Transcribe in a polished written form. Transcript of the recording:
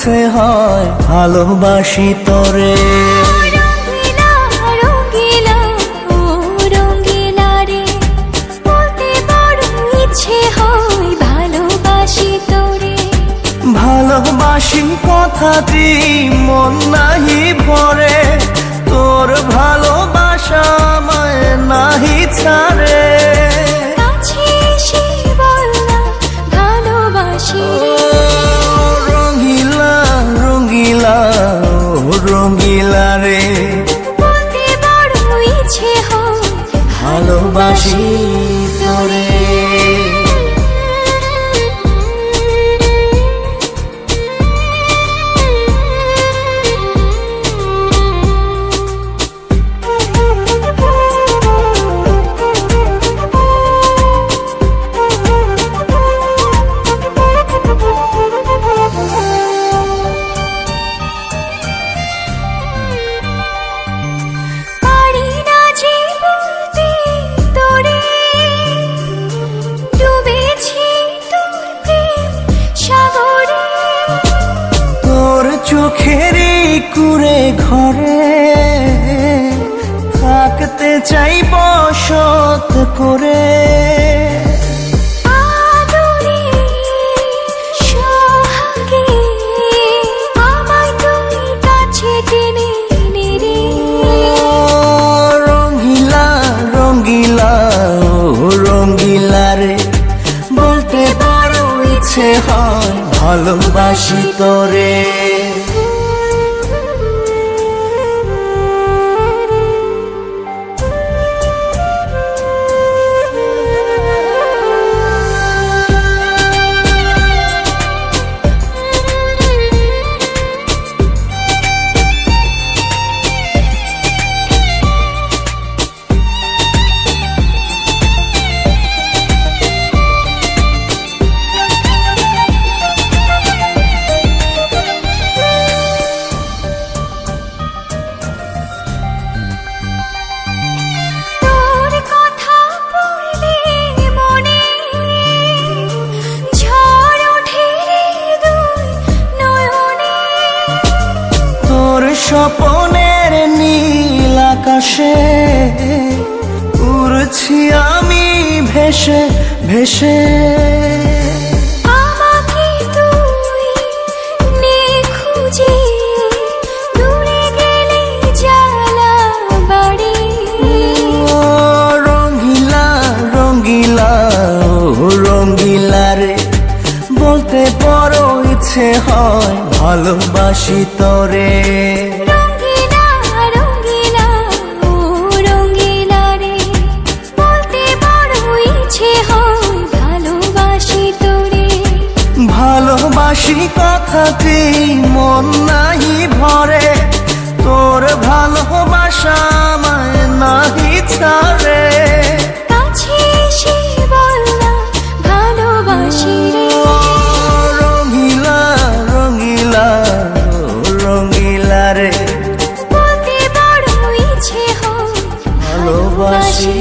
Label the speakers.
Speaker 1: ইচ্ছে হয় ভালোবাসি তোরে।
Speaker 2: রঙ্গিলা রঙ্গিলা ও রঙ্গিলা রে, বলতে বড় ইচ্ছে হয় ভালোবাসি তোরে।
Speaker 1: ভালোবাসি কথাটি মন নাহি ভরে, তোর ভালোবাসা আমায় নাহি ছাড়ে।
Speaker 2: কাছে এসে বল না ভালোবাসি রে।
Speaker 1: রঙ্গিলা রঙ্গিলা ও রঙ্গিলা রে,
Speaker 2: বলতে বড় ইচ্ছে হয়
Speaker 1: ভালোবাসি তোরে।
Speaker 2: পারি না যে বলতে তোরে, ডুবেছি তোর প্রেম সাগরে।
Speaker 1: তোর চোখেরই কুঁড়ে ঘরে থাকতে চাই বসত করে।
Speaker 2: আদরে সোহাগে আমায় তুই কাছে টেনে নে রে।
Speaker 1: রঙ্গিলা রঙ্গিলা ও রঙ্গিলা রে, বলতে বড় ইচ্ছে হয় ভালোবাসি তোরে।
Speaker 2: তোর কথা পড়লে মনে ঝড় ওঠে রে দুই নয়নে।
Speaker 1: তোর স্বপনের নীল আকাশে উড়ছি আমি ভেসে ভেসে।
Speaker 2: আমাকে তুই নে খুঁজে, দূরে গেলে জ্বালা বাড়ে।
Speaker 1: ও রঙ্গিলা রঙ্গিলা ও রঙ্গিলা রে, বলতে বড় ইচ্ছে হয় ভালোবাসি তোরে।
Speaker 2: রঙ্গিলা রঙ্গিলা ও রঙ্গিলা রে, বলতে বড় ইচ্ছে হয় ভালোবাসি তোরে।
Speaker 1: ভালোবাসি কথাটি মন নাহি ভরে, তোর ভালোবাসা আমায় নাহি ছাড়ে।
Speaker 2: কাছে এসে বল না ভালোবাসি রে।
Speaker 1: রঙ্গিলা রঙ্গিলা ও রঙ্গিলা রে,
Speaker 2: বলতে বড় ইচ্ছে হয়
Speaker 1: ভালোবাসি